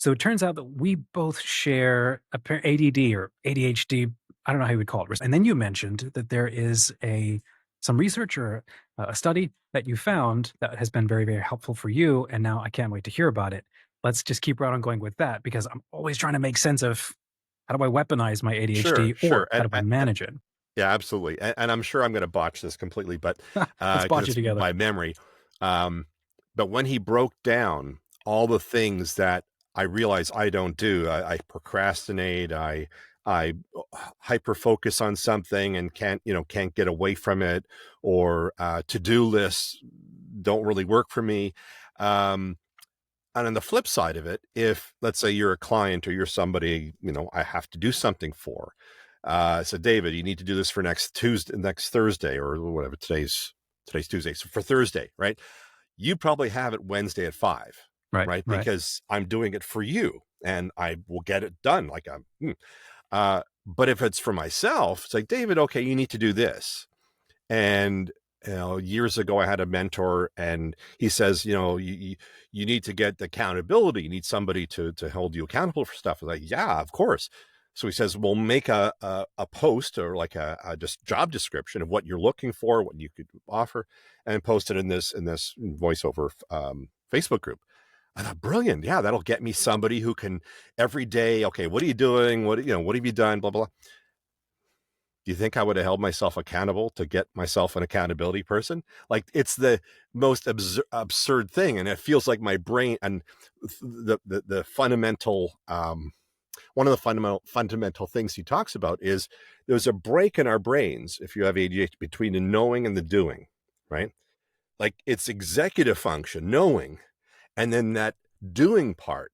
So it turns out that we both share ADD or ADHD. I don't know how you would call it. And then you mentioned that there is some research or a study that you found that has been very, very helpful for you. And now I can't wait to hear about it. Let's just keep right on going with that because I'm always trying to make sense of how do I weaponize my Sure, ADHD sure. or how do I manage it? Yeah, absolutely. And I'm sure I'm going to botch this completely, but Let's because botch it it's together. my memory. Um, but when he broke down all the things that I realize I don't do, I procrastinate, I hyper focus on something and can't get away from it, or to-do lists don't really work for me. Um, and on the flip side of it, if let's say you're a client or you're somebody, I have to do something for, so David, you need to do this for next Thursday, or whatever, today's Tuesday. So for Thursday, right? You probably have it Wednesday at 5, Right, right? right. Because I'm doing it for you and I will get it done. But if it's for myself, it's like, David, okay, you need to do this. And years ago, I had a mentor, and he says, you need to get accountability. You need somebody to hold you accountable for stuff. I was like, yeah, of course. So he says, well, make a post, or like a just job description of what you're looking for, what you could offer, and post it in this voiceover Facebook group. I thought, brilliant. Yeah, that'll get me somebody who can every day. Okay, what are you doing? What have you done? Blah, blah, blah. Do you think I would have held myself accountable to get myself an accountability person? Like, it's the most absurd thing. And it feels like my brain and the fundamental, one of the fundamental things he talks about is there's a break in our brains, if you have ADHD, between the knowing and the doing, right? Like, it's executive function, knowing, and then that doing part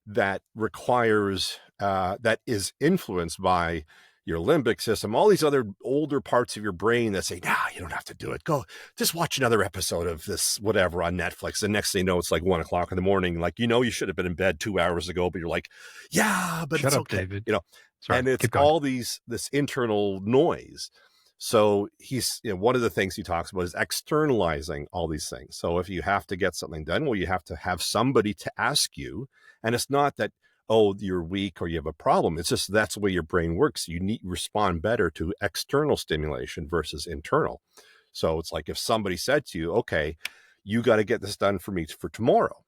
that requires, that is influenced by your limbic system, all these other older parts of your brain that say, nah, you don't have to do it. Go just watch another episode of this, whatever, on Netflix. The next thing you know, it's like 1 o'clock in the morning. Like, you should have been in bed 2 hours ago, but you're like, yeah, but Shut it's up, okay. David. Sorry, And it's keep going. all this internal noise. So one of the things he talks about is externalizing all these things. So if you have to get something done, well, you have to have somebody to ask you. And it's not that, oh, you're weak or you have a problem. It's just that's the way your brain works. You need to respond better to external stimulation versus internal. So it's like if somebody said to you, okay, you got to get this done for me for tomorrow.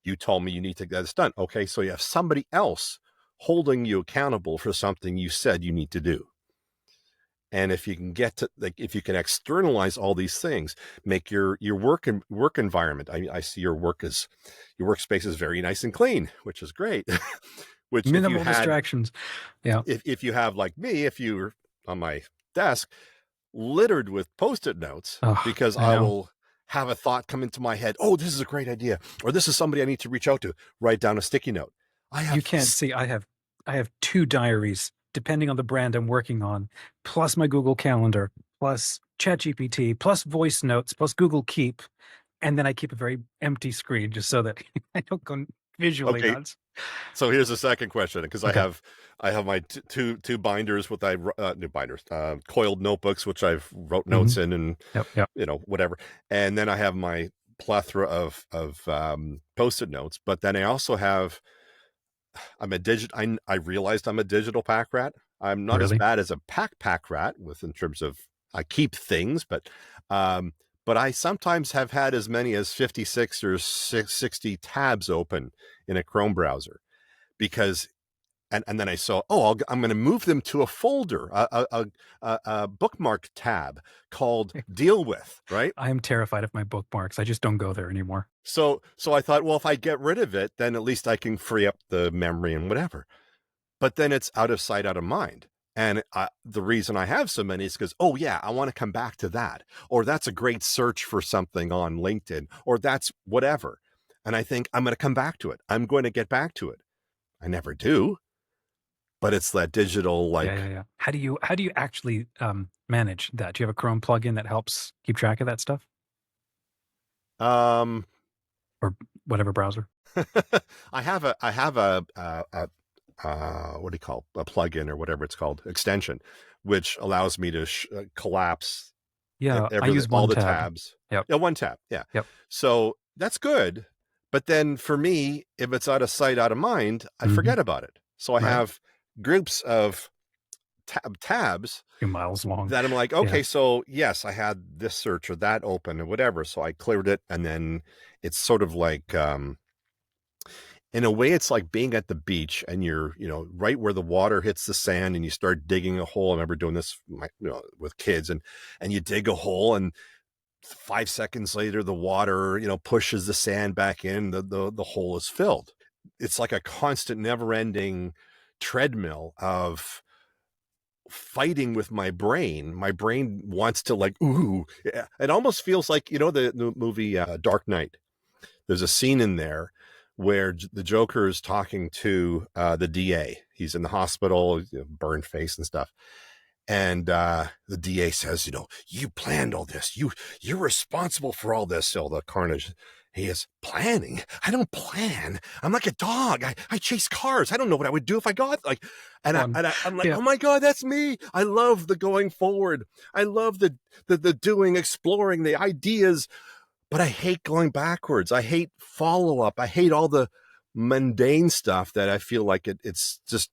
You told me you need to get this done. Okay, so you have somebody else holding you accountable for something you said you need to do. And if you can if you can externalize all these things, make your work environment. I see your workspace is very nice and clean, which is great. Which Minimal distractions. Yeah. if you have, like me, if you're on my desk littered with Post-it notes, Oh, because I I know. will have a thought come into my head. Oh, this is a great idea, or this is somebody I need to reach out to. Write down a sticky note. I You have can't see. I have two diaries, depending on the brand I'm working on, plus my Google Calendar, plus ChatGPT, plus voice notes, plus Google Keep, and then I keep a very empty screen just so that I don't go visually okay. nuts. So here's the second question, because Okay. I have my two binders with new binders, coiled notebooks, which I've wrote Hmm. notes in, and Yep. Yep. whatever. And then I have my plethora of Post-it notes. But then I also have I realized I'm a digital pack rat. I'm not as Really? bad as a pack rat in terms of I keep things, um, but I sometimes have had as many as 56 or 60 tabs open in a Chrome browser, because and then I saw, oh, I'm going to move them to a folder, a bookmark tab called Deal With, right? I am terrified of my bookmarks. I just don't go there anymore. So I thought, well, if I get rid of it, then at least I can free up the memory and whatever. But then it's out of sight, out of mind. And the reason I have so many is because, oh yeah, I want to come back to that, or that's a great search for something on LinkedIn, or that's whatever. And I think I'm going to come back to it. I'm going to get back to it. I never do, but it's that digital, Yeah, yeah, like, yeah. How do you actually manage that? Do you have a Chrome plugin that helps keep track of that stuff, um, or whatever browser? what do you call a plugin, or whatever it's called, extension, which allows me to collapse Yeah, I everything, use all one the tab. tabs. Yep. Yeah, one tab. Yeah. Yep. So that's good. But then for me, if it's out of sight, out of mind, I Mhm. forget about it. So I Right. have groups of tabs 2 miles long. that I'm like, Yeah. okay, so yes, I had this search or that open or whatever. So I cleared it. And then it's sort of like, in a way, it's like being at the beach and you're, right where the water hits the sand and you start digging a hole. I remember doing this, with kids, and you dig a hole, and 5 seconds later, the water, pushes the sand back in, the hole is filled. It's like a constant, never ending treadmill of fighting with my brain. My brain wants to, like, ooh, yeah. It almost feels like, the movie Dark Knight. There's a scene in there where the Joker is talking to the DA. He's in the hospital, burned face and stuff. And the DA says, you planned all this. You're responsible for all this. So the carnage. He is planning. I don't plan. I'm like a dog. I chase cars. I don't know what I would do if I got like, Fun. I'm like, Yeah. oh my God, that's me. I love the going forward. I love the doing, exploring the ideas, but I hate going backwards. I hate follow up. I hate all the mundane stuff that I feel like it's just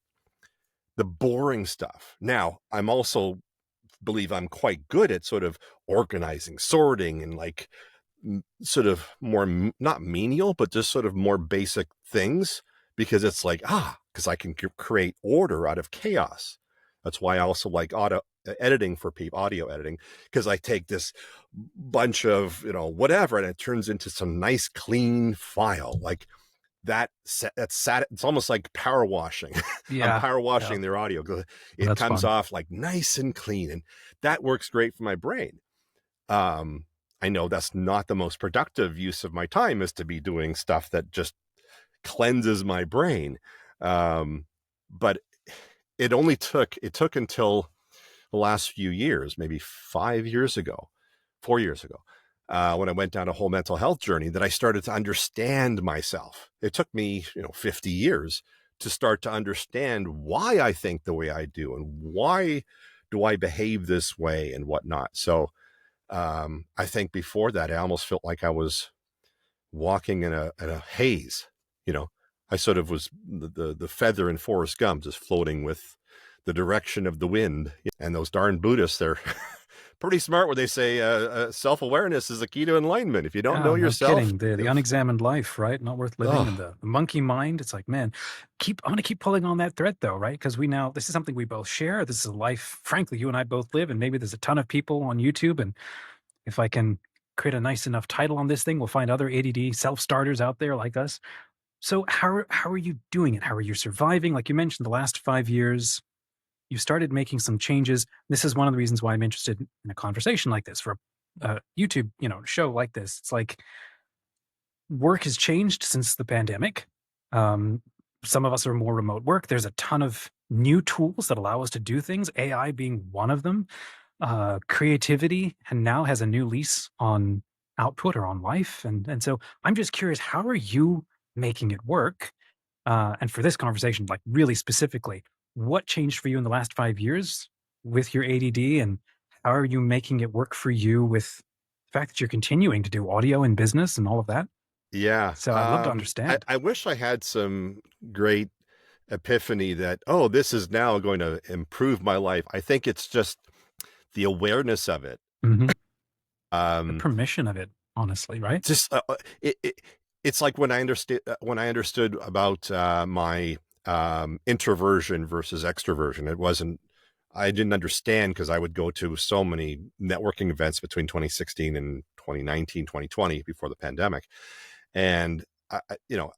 the boring stuff. Now, I'm also believe I'm quite good at sort of organizing, sorting, and like sort of more not menial, but just sort of more basic things, because it's like, because I can create order out of chaos. That's why I also like editing for people, audio editing, because I take this bunch of, whatever, and it turns into some nice clean file. Like that's sad. It's almost like power washing. I'm Yeah. power Yeah. washing their audio. It That's comes fun. off like nice and clean, and that works great for my brain. Um, I know that's not the most productive use of my time, is to be doing stuff that just cleanses my brain. But it took until the last few years, maybe 5 years ago, 4 years ago, when I went down a whole mental health journey, that I started to understand myself. It took me, 50 years to start to understand why I think the way I do, and why do I behave this way and whatnot. So I think before that, I almost felt like I was walking in a haze. You know, I sort of was the feather in Forrest Gump, just floating with the direction of the wind. And those darn Buddhists, they're pretty smart when they say self-awareness is the key to enlightenment. If you don't know Yeah, no yourself, kidding. The unexamined life, right? Not worth living. And oh the monkey mind. It's like, man, I'm gonna keep pulling on that thread though, right? Because this is something we both share. This is a life, frankly, you and I both live, and maybe there's a ton of people on YouTube. And if I can create a nice enough title on this thing, we'll find other ADD self-starters out there like us. So how are you doing it? How are you surviving? Like you mentioned, the last 5 years, you started making some changes. This is one of the reasons why I'm interested in a conversation like this for a YouTube, show like this. It's like work has changed since the pandemic. Um, some of us are more remote work. There's a ton of new tools that allow us to do things, AI being one of them. Creativity and now has a new lease on output or on life. And so I'm just curious, how are you making it work? And for this conversation, like really specifically, what changed for you in the last 5 years with your ADD, and how are you making it work for you with the fact that you're continuing to do audio and business and all of that? yeah. So I'd love to I, understand. I wish I had some great epiphany that, oh, this is now going to improve my life. I think it's just the awareness of it. Mhm. The Um, permission of it, honestly, right? just it's like when I understood about my introversion versus extroversion. It wasn't I didn't understand, because I would go to so many networking events between 2016 and 2019, 2020, before the pandemic, and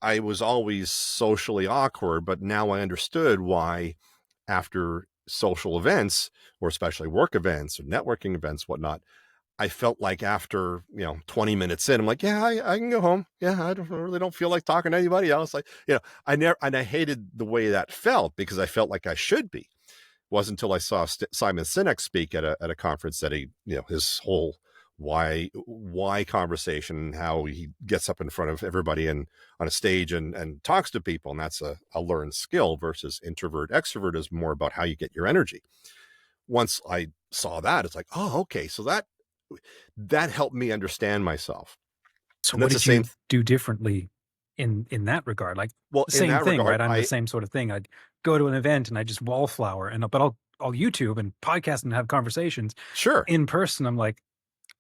I was always socially awkward. But now I understood why, after social events, or especially work events or networking events, whatnot, I felt like after, 20 minutes in, I'm like, yeah, I can go home. Yeah, really don't feel like talking to anybody else. Like, I hated the way that felt, because I felt like I should be. It wasn't until I saw Simon Sinek speak at a conference that he, his whole why conversation, how he gets up in front of everybody and on a stage and talks to people. And that's a learned skill, versus introvert. Extrovert is more about how you get your energy. Once I saw that, it's like, oh, okay. So that helped me understand myself. So And what that's the did same. you do differently? in that regard. Like, Well, in same that thing, regard, right? I'm the same sort of thing. I'd go to an event and I just wallflower, but I'll YouTube and podcast and have conversations. sure. In person, I'm like,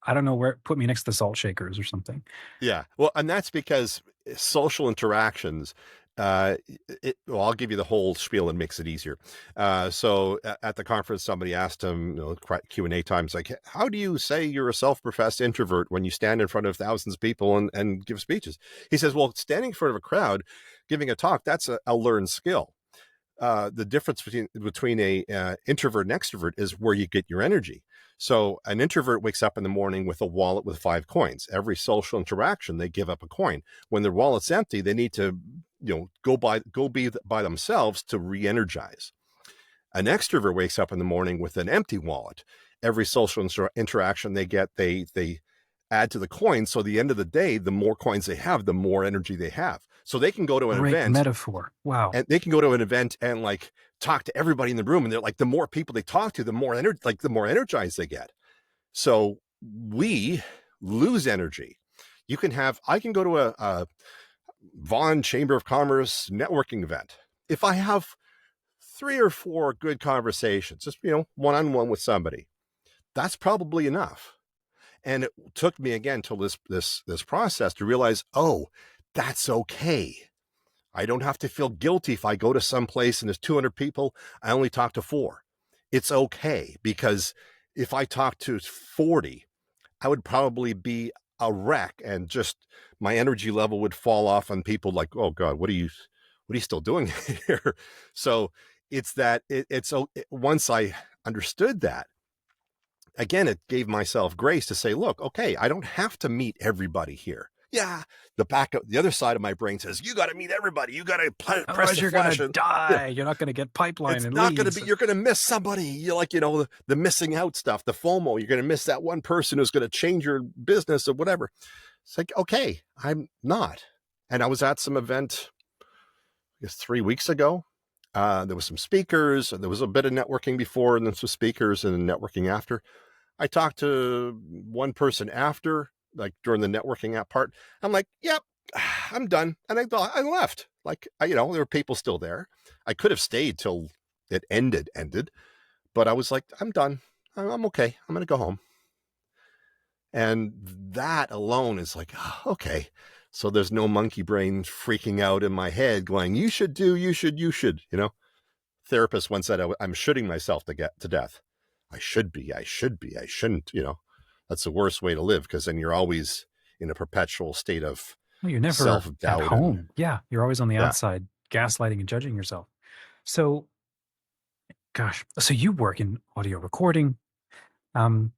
I don't know where, put me next to the salt shakers or something. Yeah. Well, and that's because social interactions, well, I'll give you the whole spiel and makes it easier. So at the conference, somebody asked him, Q&A times, like, how do you say you're a self-professed introvert when you stand in front of thousands of people and give speeches? He says, well, standing in front of a crowd, giving a talk, that's a learned skill. The difference between a introvert and extrovert is where you get your energy. So an introvert wakes up in the morning with a wallet with 5 coins. Every social interaction, they give up a coin. When their wallet's empty, they need to, go be by themselves to re-energize. An extrovert wakes up in the morning with an empty wallet. Every social interaction they get, they add to the coins. So at the end of the day, the more coins they have, the more energy they have. So they can go to an Great event metaphor. Wow. and they can go to an event and like talk to everybody in the room. And they're like, the more people they talk to, the more the more energized they get. So we lose energy. I can go to a Vaughan Chamber of Commerce networking event. If I have 3 or 4 good conversations, just, one-on-one with somebody, that's probably enough. And it took me again till this process to realize, oh, that's okay. I don't have to feel guilty if I go to some place and there's 200 people, I only talk to 4. It's okay, because if I talk to 40, I would probably be a wreck, and just my energy level would fall off on people like, oh God, what are you still doing here? So it's that once I understood that, again, it gave myself grace to say, look, okay, I don't have to meet everybody here. Yeah, the other side of my brain says, you got to meet everybody. You got to press Otherwise, the you're flash. gonna And die. You're not gonna get pipeline it's and not going to leads. be, you're going to miss somebody. You're like, the missing out stuff, the FOMO. You're going to miss that one person who's going to change your business or whatever. It's like, okay, I'm not. And I was at some event, I guess 3 weeks ago. There was some speakers, and there was a bit of networking before, and then some speakers and networking after. I talked to one person after, like during the networking app part. I'm like, yep, I'm done. And I left. Like, there were people still there. I could have stayed till it ended, but I was like, I'm done. I'm okay. I'm going to go home. And that alone is like, okay. So there's no monkey brain freaking out in my head going, you should, Therapist once said, I'm shooting myself to death. I shouldn't, that's the worst way to live, because then you're always in a perpetual state of Well, you're never at self-doubt. And home. Yeah, you're always on the yeah, outside, gaslighting and judging yourself. So, gosh, so you work in audio recording. Um,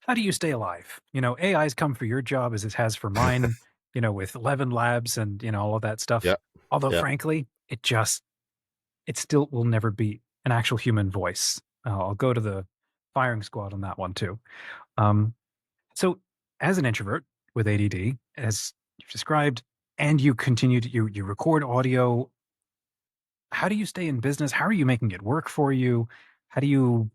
how do you stay alive? AI's come for your job as it has for mine. With 11 labs and all of that stuff. yeah, Although, yeah. frankly, it still will never be an actual human voice. I'll go to the firing squad on that one too. Um, so, as an introvert with ADD, as you've described, and you continue to you record audio, how do you stay in business? How are you making it work for you? How do you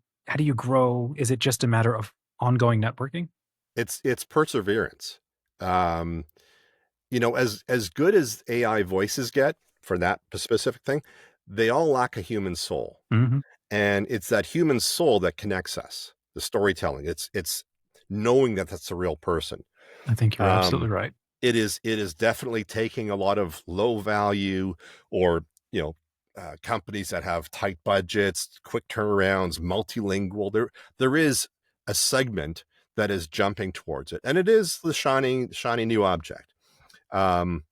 grow? Is it just a matter of ongoing networking? It's perseverance. Um, as good as AI voices get for that specific thing, they all lack a human soul. Hmm. And it's that human soul that connects us, the storytelling. It's knowing that that's a real person. I think you're absolutely Um, right. it is definitely taking a lot of low value, or companies that have tight budgets, quick turnarounds, multilingual. There is a segment that is jumping towards it, and it is the shiny new object. Um,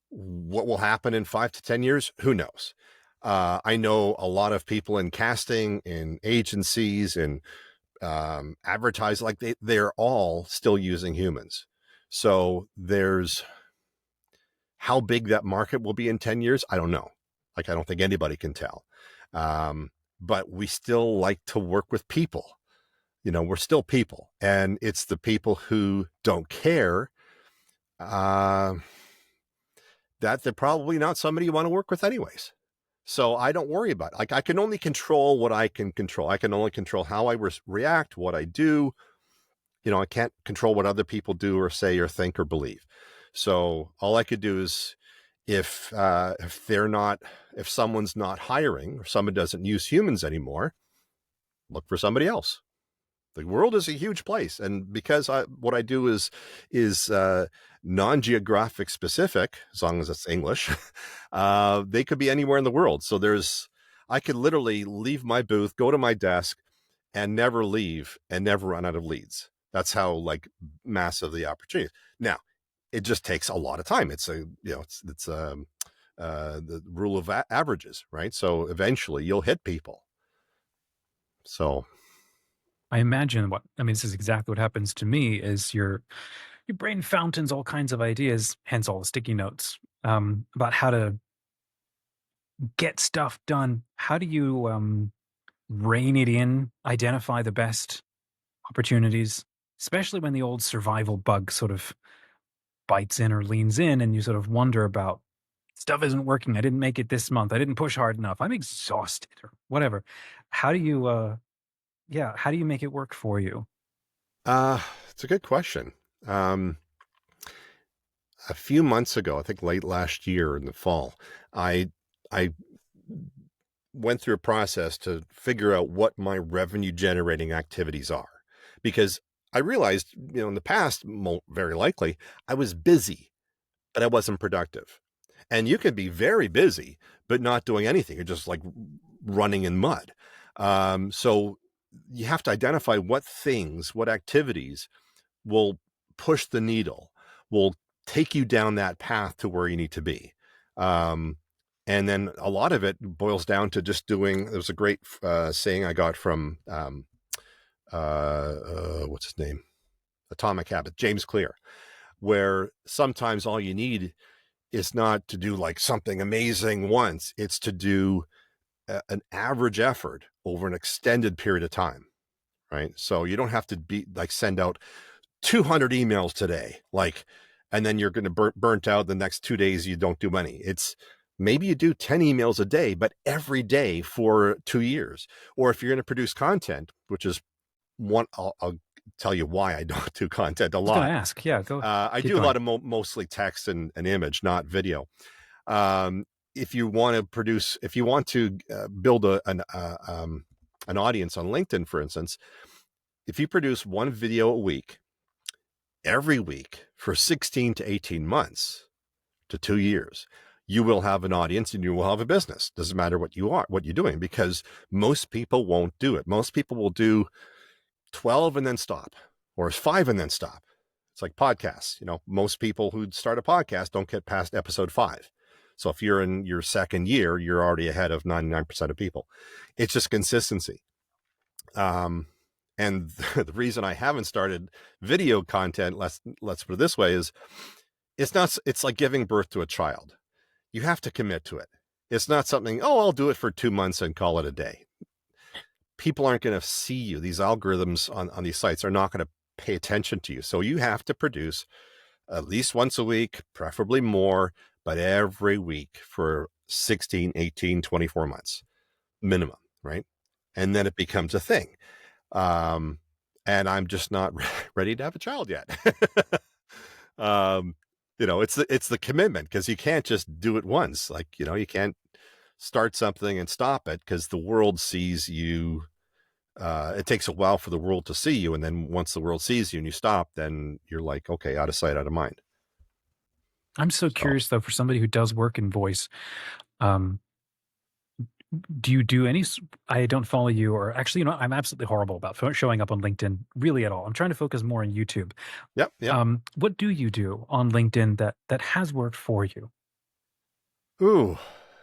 what will happen in 5 to 10 years? Who knows? I know a lot of people in casting, in agencies, in advertising, like they're all still using humans. So there's how big that market will be in 10 years. I don't know. Like, I don't think anybody can tell. But we still like to work with people. We're still people, and it's the people who don't care, that they're probably not somebody you want to work with anyways. So I don't worry about it. Like, I can only control what I can control. I can only control how I react, what I do. I can't control what other people do or say or think or believe. So all I could do is if they're not, if someone's not hiring or someone doesn't use humans anymore, look for somebody else. The world is a huge place, and because what I do is non-geographic specific, as long as it's English, they could be anywhere in the world. So I could literally leave my booth, go to my desk, and never leave, and never run out of leads. That's how like massive the opportunity is. Now, it just takes a lot of time. It's the rule of averages, right? So eventually, you'll hit people. So I imagine this is exactly what happens to me is your brain fountains all kinds of ideas, hence all the sticky notes, about how to get stuff done. How do you rein it in, identify the best opportunities, especially when the old survival bug sort of bites in or leans in and you sort of wonder about stuff isn't working. I didn't make it this month. I didn't push hard enough. I'm exhausted or whatever. How do you how do you make it work for you? uh, it's a good question. Um, a few months ago, I think late last year in the fall, I I went through a process to figure out what my revenue generating activities are, because I realized, in the past, very likely I was busy, but I wasn't productive. And you could be very busy, but not doing anything. You're just like running in mud. So you have to identify what activities will push the needle, will take you down that path to where you need to be. Um, and then a lot of it boils down to just doing. There's a great saying I got from what's his name, Atomic Habit, James Clear, where sometimes all you need is not to do like something amazing once; it's to do an average effort over an extended period of time, right? So you don't have to be like send out 200 emails today, like, and then you're going to burnt out the next 2 days. You don't do any. It's maybe you do 10 emails a day, but every day for 2 years. Or if you're going to produce content, which is one, I'll tell you why I don't do content a I was going to lot. ask. Yeah, go I keep do a going. lot of mostly text and image, not video. Um, if you want to produce, if you want to build an audience on LinkedIn, for instance, if you produce one video a week, every week for 16 to 18 months to 2 years, you will have an audience and you will have a business. Doesn't matter what you're doing, because most people won't do it. Most people will do 12 and then stop, or 5 and then stop. It's like podcasts. Most people who start a podcast don't get past episode 5. So if you're in your second year, you're already ahead of 99% of people. It's just consistency. And the reason I haven't started video content, let's put it this way, is it's like giving birth to a child. You have to commit to it. It's not something, oh, I'll do it for 2 months and call it a day. People aren't going to see you. These algorithms on these sites are not going to pay attention to you. So you have to produce at least once a week, preferably more, but every week for 16, 18, 24 months minimum, right? And then it becomes a thing. And I'm just not ready to have a child yet. It's the commitment, because you can't just do it once. Like, you can't start something and stop it, because the world sees you. It takes a while for the world to see you. And then once the world sees you and you stop, then you're like, okay, out of sight, out of mind. I'm so So, curious though, for somebody who does work in voice, um, do you do any? I don't follow you, or actually, I'm absolutely horrible about showing up on LinkedIn, really at all. I'm trying to focus more on YouTube. yep, yep. What do you do on LinkedIn that has worked for you? Ooh,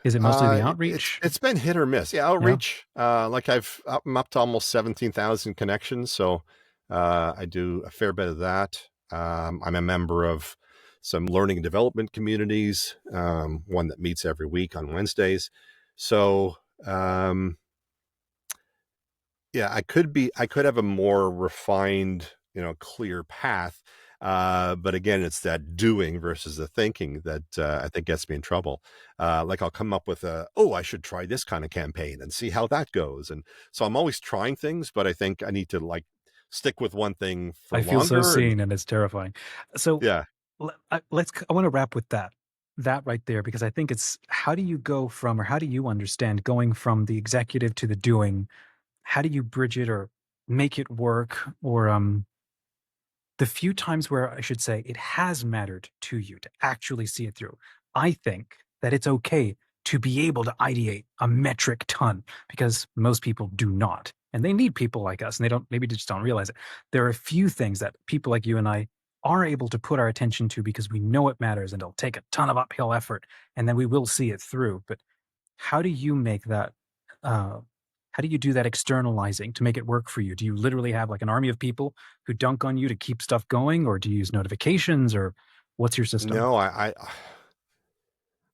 Is it mostly the it's outreach? it's been hit or miss. Yeah, Yeah. outreach. Like I'm up to almost 17,000 connections, so I do a fair bit of that. I'm a member of some learning and development communities, one that meets every week on Wednesdays. So um, yeah, I could have a more refined, clear path. But again, it's that doing versus the thinking that I think gets me in trouble. Like I'll come up with I should try this kind of campaign and see how that goes. And so I'm always trying things, but I think I need to like stick with one thing for I feel so longer. And seen, and it's terrifying. So yeah, I want to wrap with that right there, because I think it's, how do you go from, or how do you understand going from the executive to the doing? How do you bridge it or make it work? Or the few times where, I should say, it has mattered to you to actually see it through. I think that it's okay to be able to ideate a metric ton, because most people do not. And they need people like us, and they don't, maybe they just don't realize it. There are a few things that people like you and I are able to put our attention to because we know it matters, and it'll take a ton of uphill effort, and then we will see it through. But how do you make that? Uh, how do you do that externalizing to make it work for you? Do you literally have like an army of people who dunk on you to keep stuff going, or do you use notifications, or what's your system? No, I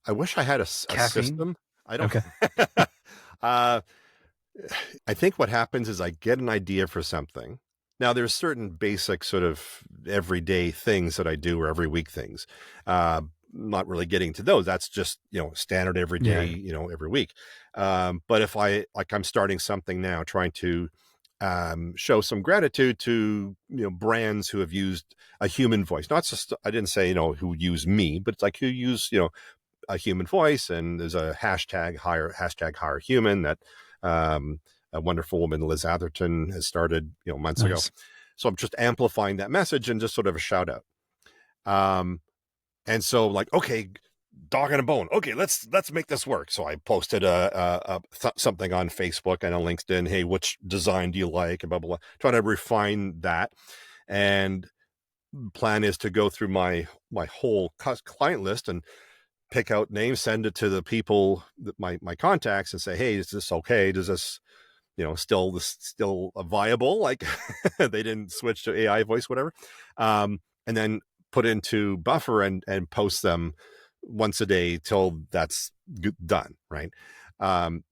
wish I had a Caffeine? system. I don't. Okay. uh, I think what happens is I get an idea for something. Now, there's certain basic sort of everyday things that I do, or every week things. Not really getting to those. That's just, standard every Yeah, day, yeah. every week. But if I'm starting something now, trying to show some gratitude to, brands who have used a human voice. Not just, I didn't say, who use me, but it's like who use, a human voice. And there's a hashtag hire human that a wonderful woman, Liz Atherton, has started, months ago. Nice. So I'm just amplifying that message and just sort of a shout out. And so, like, okay, dog and a bone. Okay, let's make this work. So I posted something on Facebook and on LinkedIn. Hey, which design do you like? And blah blah blah. Trying to refine that. And plan is to go through my whole client list and pick out names, send it to the people that my contacts, and say, hey, is this okay? Does this, still viable? Like they didn't switch to AI voice, whatever. And then put into buffer and post them once a day till that's done. Right.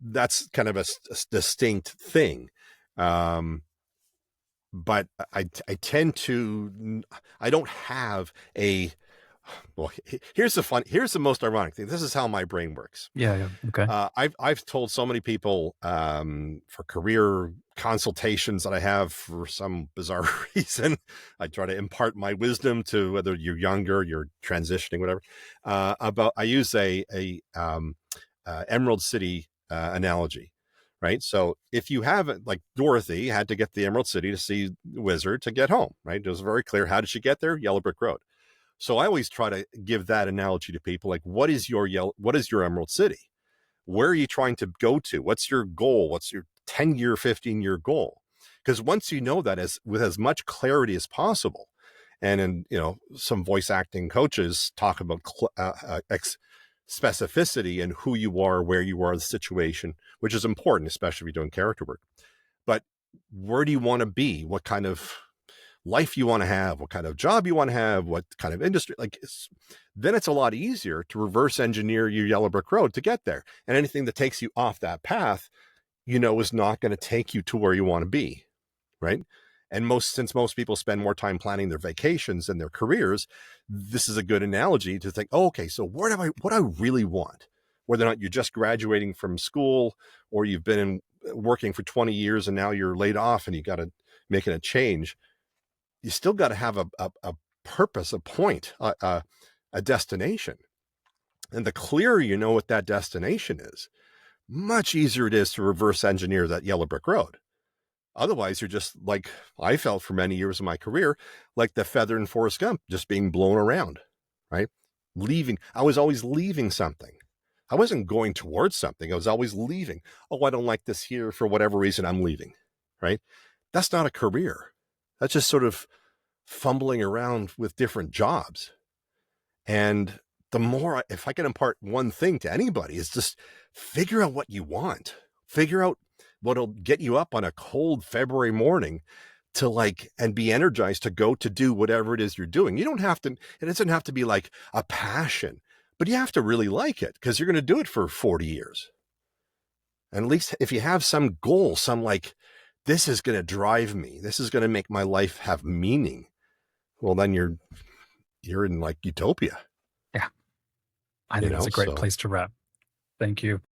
That's kind of a distinct thing. But I tend to, I don't have a, well, here's the most ironic thing. This is how my brain works. Yeah, yeah. Okay. I've told so many people for career consultations that I have for some bizarre reason. I try to impart my wisdom to whether you're younger, you're transitioning, whatever. About I use a Emerald City analogy. Right. So if you have it, like Dorothy had to get the Emerald City to see the wizard to get home. Right. It was very clear. How did she get there? Yellow Brick Road. So I always try to give that analogy to people, like, what is your Emerald City? Where are you trying to go to? What's your goal? What's your 10-year, 15-year goal? Because once you know that with as much clarity as possible, and in, some voice acting coaches talk about specificity and who you are, where you are, the situation, which is important, especially if you're doing character work. But where do you want to be? What kind of life you want to have, what kind of job you want to have, what kind of industry, then it's a lot easier to reverse engineer your yellow brick road to get there. And anything that takes you off that path, is not going to take you to where you want to be. Right. And since most people spend more time planning their vacations than their careers, this is a good analogy to think, oh, okay, so what I really want, whether or not you're just graduating from school or you've been working for 20 years and now you're laid off and you got to making a change, you still got to have a purpose, a point, a destination. And the clearer you know what that destination is, much easier it is to reverse engineer that yellow brick road. Otherwise, you're just like I felt for many years of my career, like the feather in Forrest Gump, just being blown around, right? I was always leaving something. I wasn't going towards something. I was always leaving. Oh, I don't like this here for whatever reason, I'm leaving, right? That's not a career. That's just sort of fumbling around with different jobs. And if I can impart one thing to anybody, is just figure out what you want. Figure out what'll get you up on a cold February morning and be energized to go to do whatever it is you're doing. It doesn't have to be like a passion, but you have to really like it because you're going to do it for 40 years. And at least if you have some goal, this is going to drive me, this is going to make my life have meaning, well, then you're in like utopia, Yeah. I think that's a great so. place to wrap. Thank you.